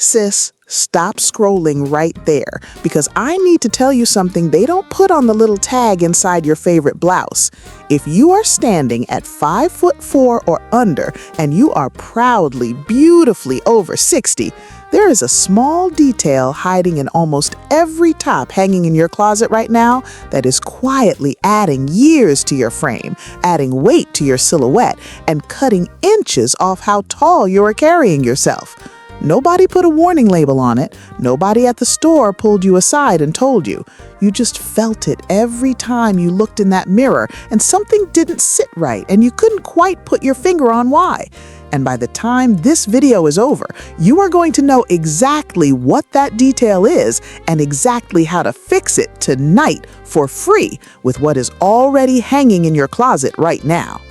Sis, stop scrolling right there because I need to tell you something they don't put on the little tag inside your favorite blouse. If you are standing at 5'4" or under and you are proudly, beautifully over 60, there is a small detail hiding in almost every top hanging in your closet right now that is quietly adding years to your frame, adding weight to your silhouette, and cutting inches off how tall you are carrying yourself. Nobody put a warning label on it. Nobody at the store pulled you aside and told you. You just felt it every time you looked in that mirror and something didn't sit right and you couldn't quite put your finger on why. And by the time this video is over, you are going to know exactly what that detail is and exactly how to fix it tonight for free with what is already hanging in your closet right now.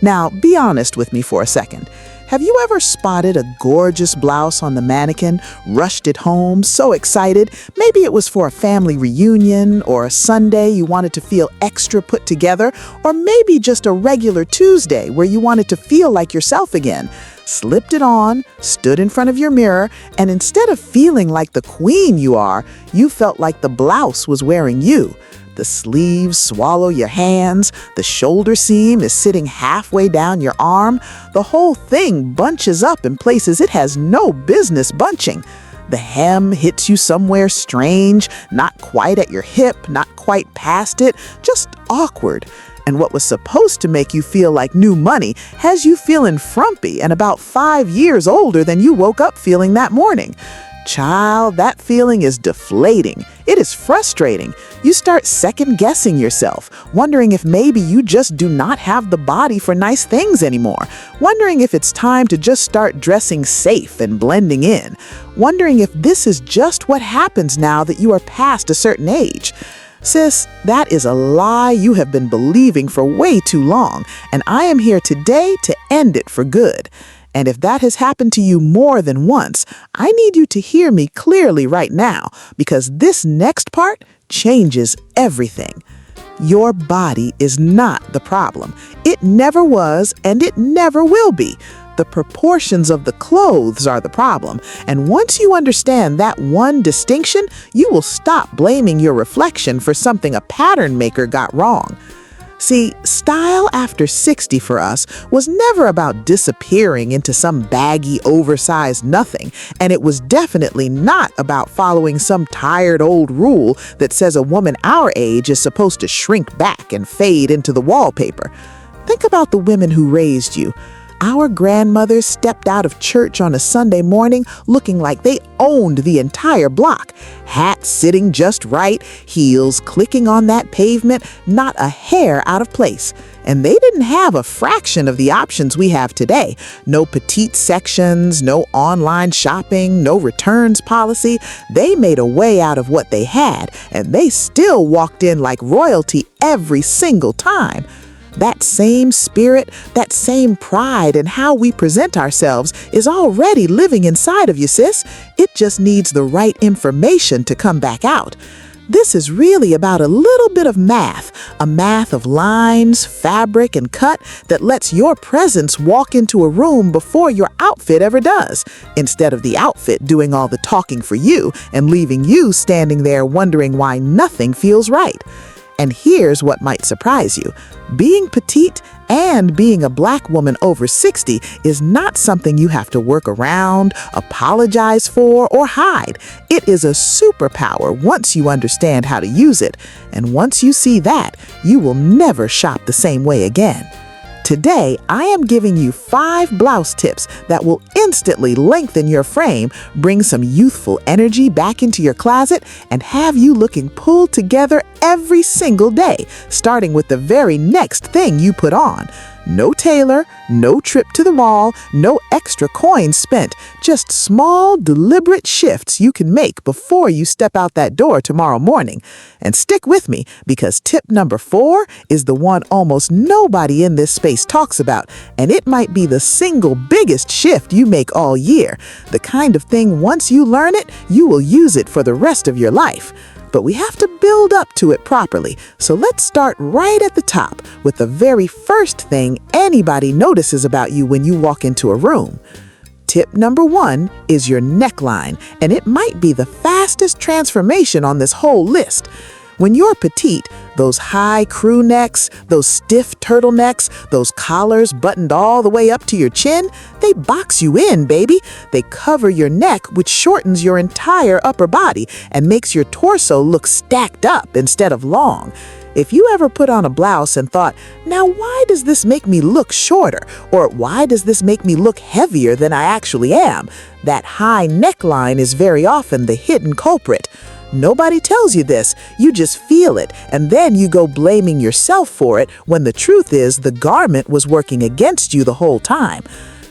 Now, be honest with me for a second. Have you ever spotted a gorgeous blouse on the mannequin, rushed it home, so excited? Maybe it was for a family reunion or a Sunday you wanted to feel extra put together, or maybe just a regular Tuesday where you wanted to feel like yourself again. Slipped it on, stood in front of your mirror, and instead of feeling like the queen you are, you felt like the blouse was wearing you. The sleeves swallow your hands, the shoulder seam is sitting halfway down your arm, the whole thing bunches up in places it has no business bunching. The hem hits you somewhere strange, not quite at your hip, not quite past it, just awkward. And what was supposed to make you feel like new money has you feeling frumpy and about 5 years older than you woke up feeling that morning. Child, that feeling is deflating. It is frustrating. You start second-guessing yourself, wondering if maybe you just do not have the body for nice things anymore, wondering if it's time to just start dressing safe and blending in, wondering if this is just what happens now that you are past a certain age. Sis, that is a lie you have been believing for way too long, and I am here today to end it for good. And if that has happened to you more than once, I need you to hear me clearly right now, because this next part changes everything. Your body is not the problem. It never was, and it never will be. The proportions of the clothes are the problem. And once you understand that one distinction, you will stop blaming your reflection for something a pattern maker got wrong. See, style after 60 for us was never about disappearing into some baggy, oversized nothing, and it was definitely not about following some tired old rule that says a woman our age is supposed to shrink back and fade into the wallpaper. Think about the women who raised you. Our grandmothers stepped out of church on a Sunday morning looking like they owned the entire block. Hats sitting just right, heels clicking on that pavement, not a hair out of place. And they didn't have a fraction of the options we have today. No petite sections, no online shopping, no returns policy. They made a way out of what they had, and they still walked in like royalty every single time. That same spirit, that same pride in how we present ourselves is already living inside of you, sis. It just needs the right information to come back out. This is really about a little bit of math, a math of lines, fabric, and cut that lets your presence walk into a room before your outfit ever does, instead of the outfit doing all the talking for you and leaving you standing there wondering why nothing feels right. And here's what might surprise you. Being petite and being a Black woman over 60 is not something you have to work around, apologize for, or hide. It is a superpower once you understand how to use it. And once you see that, you will never shop the same way again. Today, I am giving you 5 blouse tips that will instantly lengthen your frame, bring some youthful energy back into your closet, and have you looking pulled together every single day, starting with the very next thing you put on. No tailor, no trip to the mall, no extra coins spent, just small, deliberate shifts you can make before you step out that door tomorrow morning. And stick with me, because tip number 4 is the one almost nobody in this space talks about, and it might be the single biggest shift you make all year. The kind of thing once you learn it, you will use it for the rest of your life. But we have to build up to it properly. So let's start right at the top with the very first thing anybody notices about you when you walk into a room. Tip number 1 is your neckline, and it might be the fastest transformation on this whole list. When you're petite, those high crew necks, those stiff turtlenecks, those collars buttoned all the way up to your chin, they box you in, baby. They cover your neck, which shortens your entire upper body and makes your torso look stacked up instead of long. If you ever put on a blouse and thought, now why does this make me look shorter? Or why does this make me look heavier than I actually am? That high neckline is very often the hidden culprit. Nobody tells you this, you just feel it, and then you go blaming yourself for it when the truth is the garment was working against you the whole time.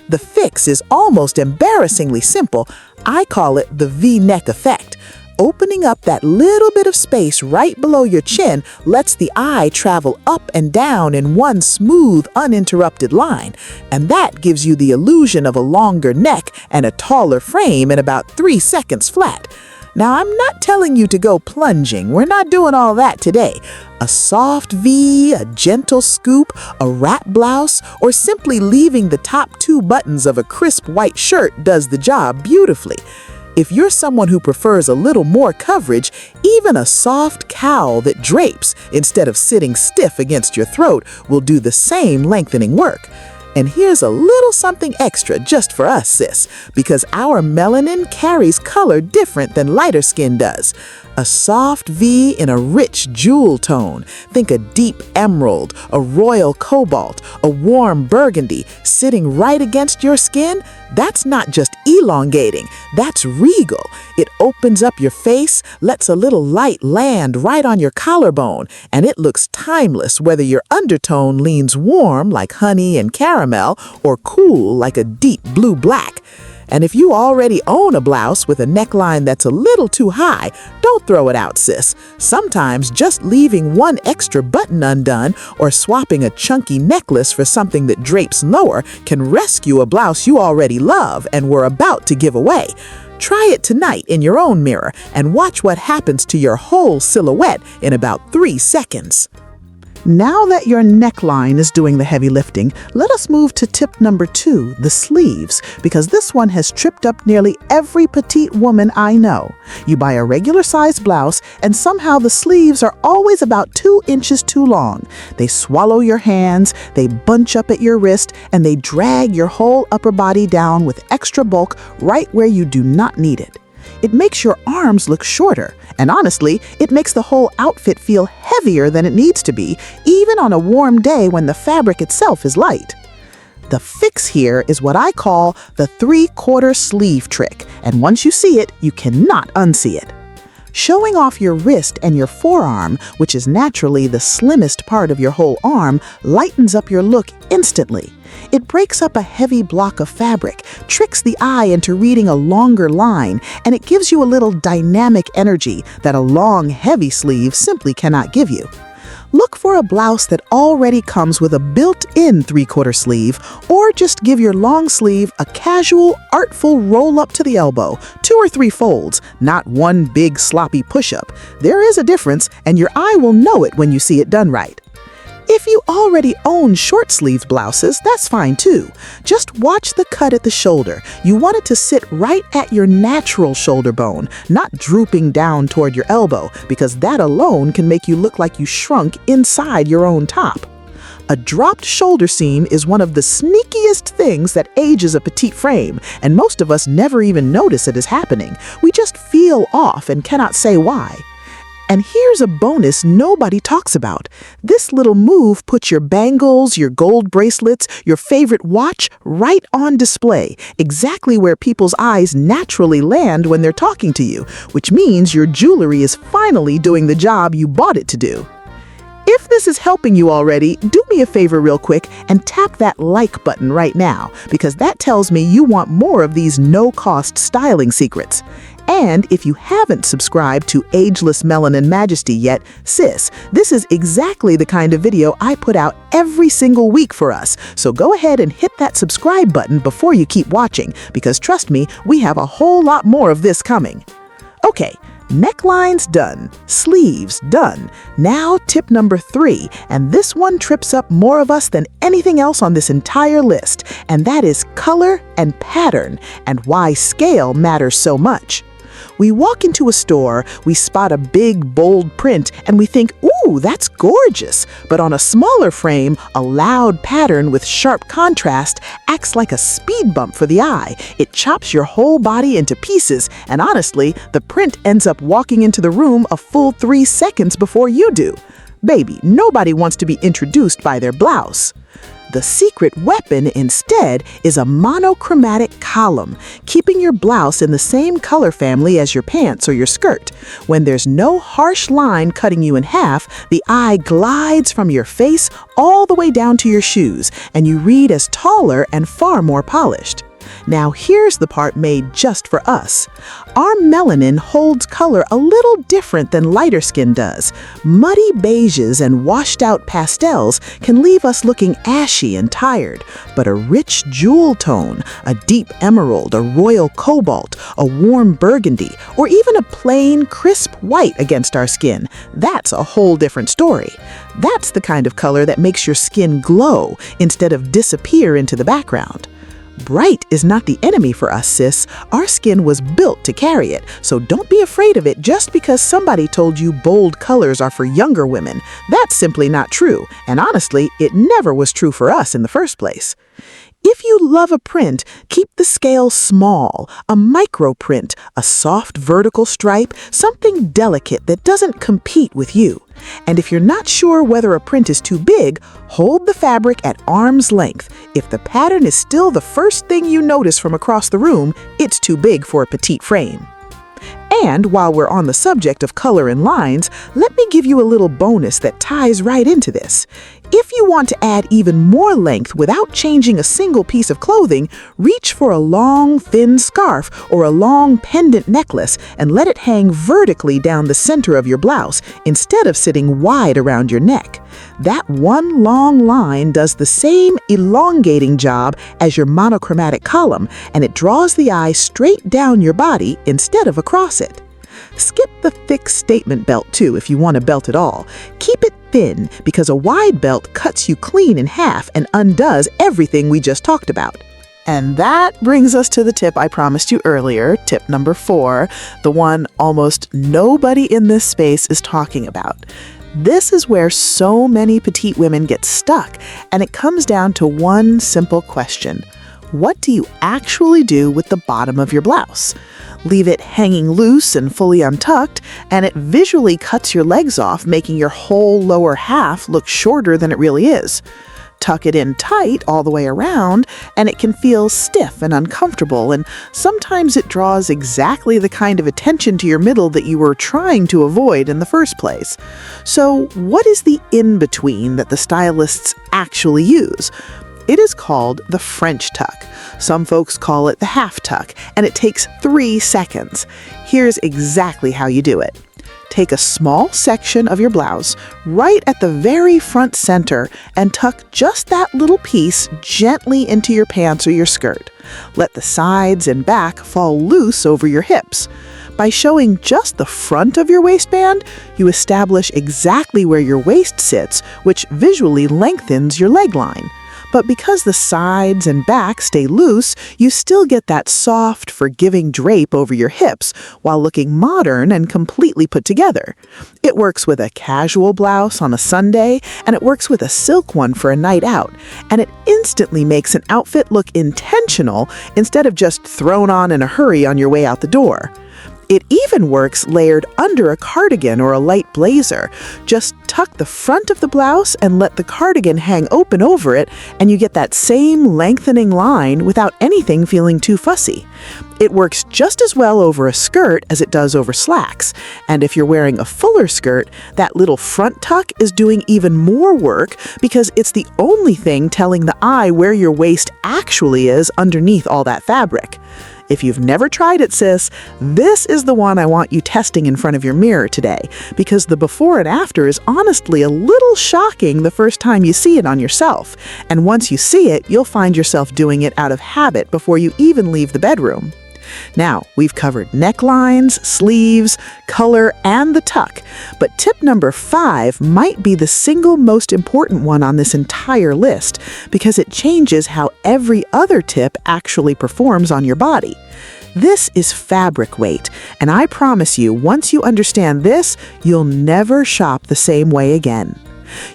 The fix is almost embarrassingly simple. I call it the V-neck effect. Opening up that little bit of space right below your chin lets the eye travel up and down in one smooth, uninterrupted line, and that gives you the illusion of a longer neck and a taller frame in about 3 seconds flat. Now, I'm not telling you to go plunging. We're not doing all that today. A soft V, a gentle scoop, a wrap blouse, or simply leaving the top 2 buttons of a crisp white shirt does the job beautifully. If you're someone who prefers a little more coverage, even a soft cowl that drapes instead of sitting stiff against your throat will do the same lengthening work. And here's a little something extra just for us, sis, because our melanin carries color different than lighter skin does. A soft V in a rich jewel tone. Think a deep emerald, a royal cobalt, a warm burgundy sitting right against your skin. That's not just elongating, that's regal. It opens up your face, lets a little light land right on your collarbone, and it looks timeless whether your undertone leans warm like honey and caramel or cool like a deep blue-black. And if you already own a blouse with a neckline that's a little too high, don't throw it out, sis. Sometimes just leaving one extra button undone or swapping a chunky necklace for something that drapes lower can rescue a blouse you already love and were about to give away. Try it tonight in your own mirror and watch what happens to your whole silhouette in about 3 seconds. Now that your neckline is doing the heavy lifting, let us move to tip number 2, the sleeves, because this one has tripped up nearly every petite woman I know. You buy a regular size blouse and somehow the sleeves are always about 2 inches too long. They swallow your hands, they bunch up at your wrist, and they drag your whole upper body down with extra bulk right where you do not need it. It makes your arms look shorter, and honestly, it makes the whole outfit feel heavier than it needs to be, even on a warm day when the fabric itself is light. The fix here is what I call the 3/4 sleeve trick, and once you see it, you cannot unsee it. Showing off your wrist and your forearm, which is naturally the slimmest part of your whole arm, lightens up your look instantly. It breaks up a heavy block of fabric, tricks the eye into reading a longer line, and it gives you a little dynamic energy that a long, heavy sleeve simply cannot give you. Look for a blouse that already comes with a built-in 3/4 sleeve, or just give your long sleeve a casual, artful roll up to the elbow, 2 or 3 folds, not one big sloppy push-up. There is a difference, and your eye will know it when you see it done right. If you already own short-sleeved blouses, that's fine too. Just watch the cut at the shoulder. You want it to sit right at your natural shoulder bone, not drooping down toward your elbow, because that alone can make you look like you shrunk inside your own top. A dropped shoulder seam is one of the sneakiest things that ages a petite frame, and most of us never even notice it is happening. We just feel off and cannot say why. And here's a bonus nobody talks about. This little move puts your bangles, your gold bracelets, your favorite watch right on display, exactly where people's eyes naturally land when they're talking to you, which means your jewelry is finally doing the job you bought it to do. If this is helping you already, do me a favor real quick and tap that like button right now, because that tells me you want more of these no-cost styling secrets. And if you haven't subscribed to Ageless Melanin Majesty yet, sis, this is exactly the kind of video I put out every single week for us. So go ahead and hit that subscribe button before you keep watching, because trust me, we have a whole lot more of this coming. Okay, Necklines done, sleeves done. Now tip number 3, and this one trips up more of us than anything else on this entire list, and that is color and pattern, and why scale matters so much. We walk into a store, we spot a big, bold print, and we think, ooh, that's gorgeous. But on a smaller frame, a loud pattern with sharp contrast acts like a speed bump for the eye. It chops your whole body into pieces, and honestly, the print ends up walking into the room a full 3 seconds before you do. Baby, nobody wants to be introduced by their blouse. The secret weapon, instead, is a monochromatic column, keeping your blouse in the same color family as your pants or your skirt. When there's no harsh line cutting you in half, the eye glides from your face all the way down to your shoes, and you read as taller and far more polished. Now here's the part made just for us. Our melanin holds color a little different than lighter skin does. Muddy beiges and washed-out pastels can leave us looking ashy and tired, but a rich jewel tone, a deep emerald, a royal cobalt, a warm burgundy, or even a plain, crisp white against our skin, that's a whole different story. That's the kind of color that makes your skin glow instead of disappear into the background. Bright is not the enemy for us, sis. Our skin was built to carry it, so don't be afraid of it just because somebody told you bold colors are for younger women. That's simply not true, and honestly, it never was true for us in the first place. If you love a print, keep the scale small, a micro print, a soft vertical stripe, something delicate that doesn't compete with you. And if you're not sure whether a print is too big, hold the fabric at arm's length. If the pattern is still the first thing you notice from across the room, it's too big for a petite frame. And while we're on the subject of color and lines, let me give you a little bonus that ties right into this. If you want to add even more length without changing a single piece of clothing, reach for a long, thin scarf or a long pendant necklace and let it hang vertically down the center of your blouse instead of sitting wide around your neck. That one long line does the same elongating job as your monochromatic column, and it draws the eye straight down your body instead of across it. Skip the thick statement belt too if you want a belt at all. Keep it thin because a wide belt cuts you clean in half and undoes everything we just talked about. And that brings us to the tip I promised you earlier, tip number 4, the one almost nobody in this space is talking about. This is where so many petite women get stuck, and it comes down to one simple question. What do you actually do with the bottom of your blouse? Leave it hanging loose and fully untucked, and it visually cuts your legs off, making your whole lower half look shorter than it really is. Tuck it in tight all the way around, and it can feel stiff and uncomfortable, and sometimes it draws exactly the kind of attention to your middle that you were trying to avoid in the first place. So, what is the in-between that the stylists actually use? It is called the French tuck. Some folks call it the half tuck, and it takes 3 seconds. Here's exactly how you do it. Take a small section of your blouse right at the very front center and tuck just that little piece gently into your pants or your skirt. Let the sides and back fall loose over your hips. By showing just the front of your waistband, you establish exactly where your waist sits, which visually lengthens your leg line. But because the sides and back stay loose, you still get that soft, forgiving drape over your hips while looking modern and completely put together. It works with a casual blouse on a Sunday, and it works with a silk one for a night out. And it instantly makes an outfit look intentional instead of just thrown on in a hurry on your way out the door. It even works layered under a cardigan or a light blazer. Just tuck the front of the blouse and let the cardigan hang open over it, and you get that same lengthening line without anything feeling too fussy. It works just as well over a skirt as it does over slacks. And if you're wearing a fuller skirt, that little front tuck is doing even more work because it's the only thing telling the eye where your waist actually is underneath all that fabric. If you've never tried it, sis, this is the one I want you testing in front of your mirror today, because the before and after is honestly a little shocking the first time you see it on yourself. And once you see it, you'll find yourself doing it out of habit before you even leave the bedroom. Now, we've covered necklines, sleeves, color, and the tuck, but tip number 5 might be the single most important one on this entire list because it changes how every other tip actually performs on your body. This is fabric weight, and I promise you, once you understand this, you'll never shop the same way again.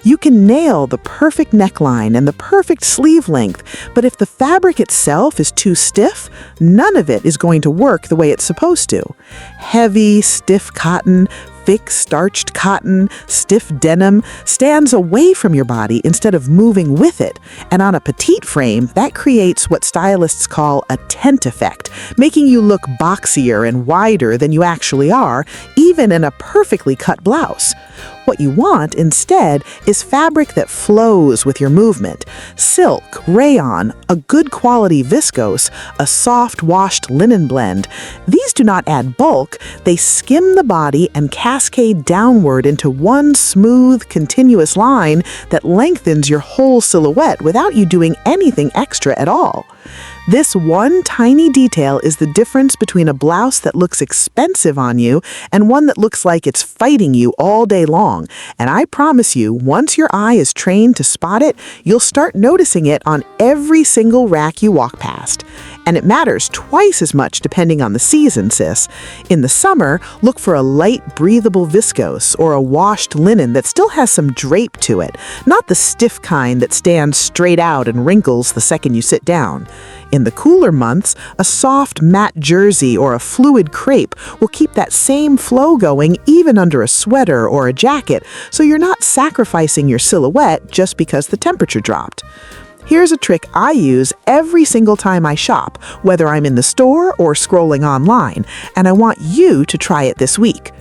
You can nail the perfect neckline and the perfect sleeve length, but if the fabric itself is too stiff, none of it is going to work the way it's supposed to. Heavy, stiff cotton, thick, starched cotton, stiff denim stands away from your body instead of moving with it. And on a petite frame, that creates what stylists call a tent effect, making you look boxier and wider than you actually are, even in a perfectly cut blouse. What you want, instead, is fabric that flows with your movement. Silk, rayon, a good quality viscose, a soft washed linen blend. These do not add bulk, they skim the body and cascade downward into one smooth, continuous line that lengthens your whole silhouette without you doing anything extra at all. This one tiny detail is the difference between a blouse that looks expensive on you and one that looks like it's fighting you all day long. And I promise you, once your eye is trained to spot it, you'll start noticing it on every single rack you walk past. And it matters twice as much depending on the season, sis. In the summer, look for a light, breathable viscose or a washed linen that still has some drape to it, not the stiff kind that stands straight out and wrinkles the second you sit down. In the cooler months, a soft matte jersey or a fluid crepe will keep that same flow going even under a sweater or a jacket, so you're not sacrificing your silhouette just because the temperature dropped. Here's a trick I use every single time I shop, whether I'm in the store or scrolling online, and I want you to try it this week.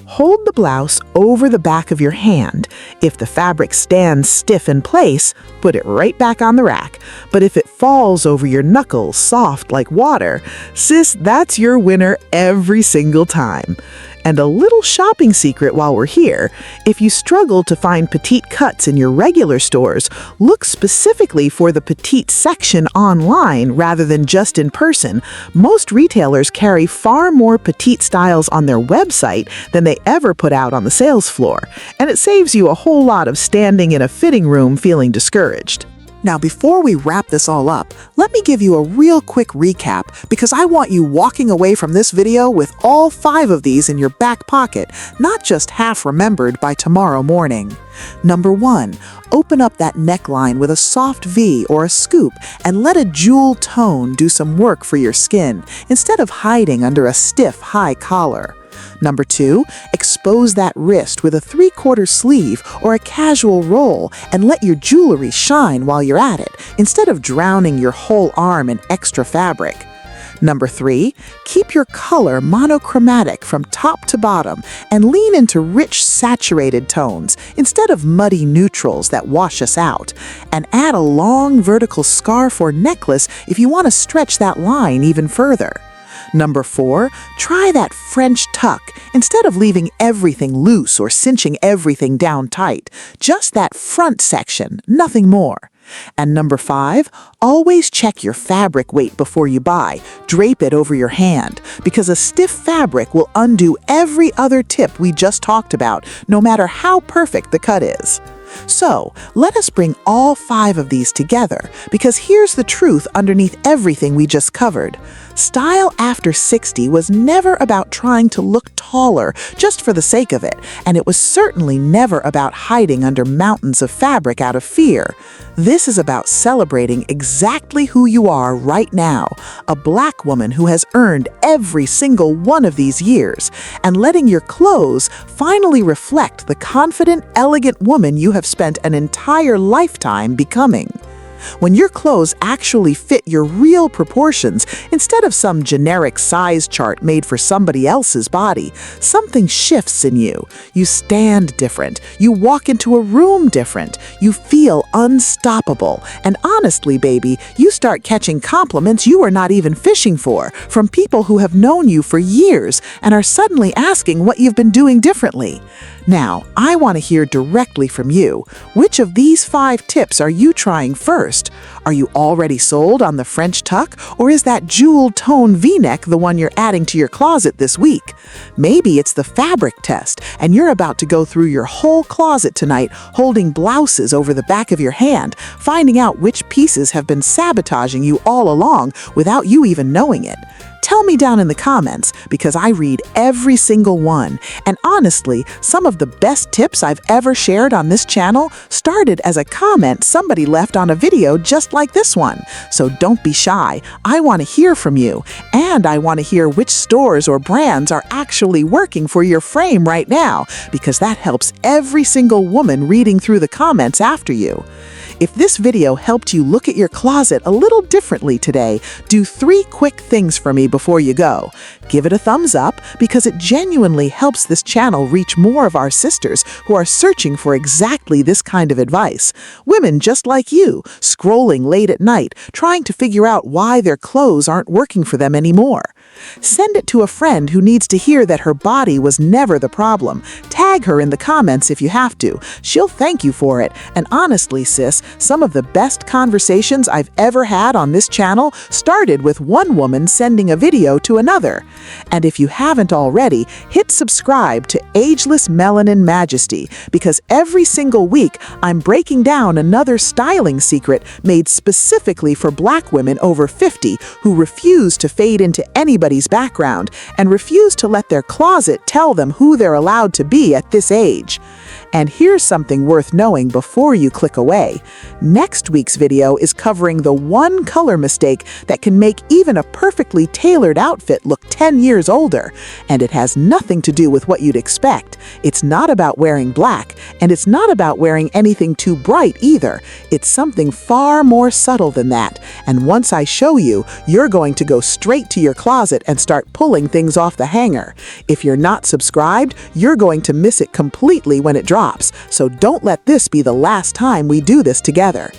Hold the blouse over the back of your hand. If the fabric stands stiff in place, put it right back on the rack. But if it falls over your knuckles, soft like water, sis, that's your winner every single time. And a little shopping secret while we're here, if you struggle to find petite cuts in your regular stores, look specifically for the petite section online rather than just in person. Most retailers carry far more petite styles on their website than they ever put out on the sales floor, and it saves you a whole lot of standing in a fitting room feeling discouraged. Now, before we wrap this all up, let me give you a real quick recap because I want you walking away from this video with all 5 of these in your back pocket, not just half remembered by tomorrow morning. Number 1, open up that neckline with a soft V or a scoop and let a jewel tone do some work for your skin instead of hiding under a stiff high collar. Number 2, expose that wrist with a 3/4 sleeve or a casual roll and let your jewelry shine while you're at it, instead of drowning your whole arm in extra fabric. Number 3, keep your color monochromatic from top to bottom and lean into rich, saturated tones instead of muddy neutrals that wash us out. And add a long vertical scarf or necklace if you want to stretch that line even further. Number 4, try that French tuck instead of leaving everything loose or cinching everything down tight. Just that front section, nothing more. And number 5, always check your fabric weight before you buy. Drape it over your hand, because a stiff fabric will undo every other tip we just talked about, no matter how perfect the cut is. So, let us bring all 5 of these together, because here's the truth underneath everything we just covered. Style after 60 was never about trying to look taller just for the sake of it, and it was certainly never about hiding under mountains of fabric out of fear. This is about celebrating exactly who you are right now, a Black woman who has earned every single one of these years, and letting your clothes finally reflect the confident, elegant woman you have spent an entire lifetime becoming. When your clothes actually fit your real proportions instead of some generic size chart made for somebody else's body, something shifts in you. You stand different. You walk into a room different. You feel unstoppable. And honestly, baby, you start catching compliments you were not even fishing for from people who have known you for years and are suddenly asking what you've been doing differently. Now, I want to hear directly from you. Which of these 5 tips are you trying first? Are you already sold on the French tuck, or is that jeweled tone V-neck the one you're adding to your closet this week? Maybe it's the fabric test, and you're about to go through your whole closet tonight holding blouses over the back of your hand, finding out which pieces have been sabotaging you all along without you even knowing it. Tell me down in the comments, because I read every single one. And honestly, some of the best tips I've ever shared on this channel started as a comment somebody left on a video just like this one. So don't be shy. I want to hear from you. And I want to hear which stores or brands are actually working for your frame right now, because that helps every single woman reading through the comments after you. If this video helped you look at your closet a little differently today, do 3 quick things for me before you go. Give it a thumbs up, because it genuinely helps this channel reach more of our sisters who are searching for exactly this kind of advice. Women just like you, scrolling late at night, trying to figure out why their clothes aren't working for them anymore. Send it to a friend who needs to hear that her body was never the problem. Tag her in the comments if you have to. She'll thank you for it. And honestly, sis, some of the best conversations I've ever had on this channel started with one woman sending a video to another. And if you haven't already, hit subscribe to Ageless Melanin Majesty, because every single week I'm breaking down another styling secret made specifically for Black women over 50 who refuse to fade into anybody's background and refuse to let their closet tell them who they're allowed to be at this age. And here's something worth knowing before you click away. Next week's video is covering the one color mistake that can make even a perfectly tailored outfit look 10 years older. And it has nothing to do with what you'd expect. It's not about wearing black, and it's not about wearing anything too bright either. It's something far more subtle than that. And once I show you, you're going to go straight to your closet and start pulling things off the hanger. If you're not subscribed, you're going to miss it completely when it drops. So don't let this be the last time we do this together.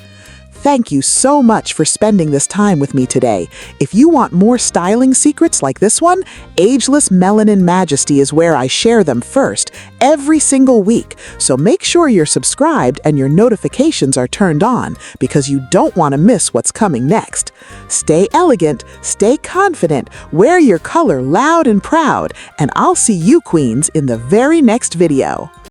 Thank you so much for spending this time with me today. If you want more styling secrets like this one, Ageless Melanin Majesty is where I share them first, every single week. So make sure you're subscribed and your notifications are turned on, because you don't want to miss what's coming next. Stay elegant, stay confident, wear your color loud and proud, and I'll see you queens in the very next video.